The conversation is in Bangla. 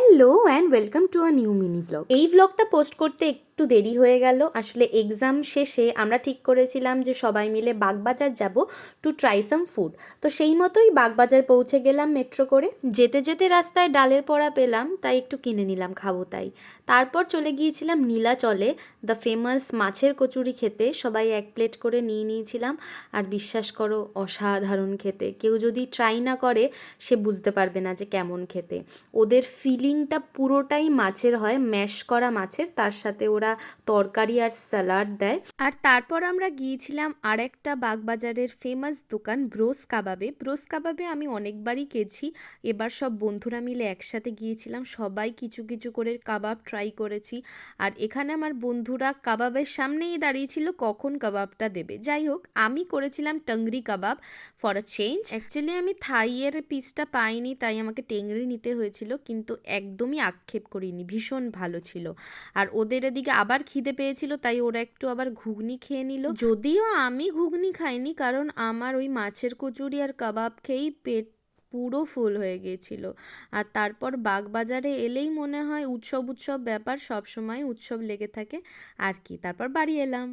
Hello and welcome to a new mini blog. এই ব্লগটা পোস্ট করতে একটু দেরি হয়ে গেল। আসলে এক্সাম শেষে আমরা ঠিক করেছিলাম যে সবাই মিলে বাগবাজার যাব টু ট্রাই সাম ফুড। তো সেই মতোই বাগবাজার পৌঁছে গেলাম মেট্রো করে। যেতে যেতে রাস্তায় ডালের বড়া পেলাম, তাই একটু কিনে নিলাম, খাবো তাই। তারপর চলে গিয়েছিলাম নীলাচলে দ্য ফেমাস মাছের কচুরি খেতে। সবাই এক প্লেট করে নিয়ে নিয়েছিলাম, আর বিশ্বাস করো অসাধারণ খেতে। কেউ যদি ট্রাই না করে সে বুঝতে পারবে না যে কেমন খেতে। ওদের ফিলিংটা পুরোটাই মাছের হয়, ম্যাশ করা মাছের, তার সাথে ওরা তরকারি আর স্যালাড দেয়। আর তারপর আমরা গিয়েছিলাম আর একটা বাগবাজারের ফেমাস দোকান ব্রোস কাবাবে। ব্রোস কাবাবে আমি অনেকবারই গেছি, এবার সব বন্ধুরা মিলে একসাথে গিয়েছিলাম, সবাই কিছু কিছু করে কাবাব ট্রাই করেছি। আর এখানে আমার বন্ধুরা কাবাবের সামনেই দাঁড়িয়েছিল কখন কাবাবটা দেবে। যাই হোক, আমি করেছিলাম টাংরি কাবাব ফর আ চেঞ্জ। অ্যাকচুয়ালি আমি থাইয়ের পিসটা পাইনি, তাই আমাকে টেংরি নিতে হয়েছিল, কিন্তু একদমই আক্ষেপ করিনি, ভীষণ ভালো ছিল। আর ওদের এদিকে আবার খিদে পেয়েছিল, তাই ওরা একটু আবার ঘুগনি খেয়ে নিল। যদিও আমি ঘুগনি খাইনি, কারণ আমার ওই মাছের কচুরি আর কাবাব খেয়েই পেট পুরো ফুল হয়ে গিয়েছিল। আর তারপর বাগবাজারে এলেই মনে হয় উৎসব উৎসব ব্যাপার, সব সময় উৎসব লেগে থাকে আর কি। তারপর বাড়ি এলাম।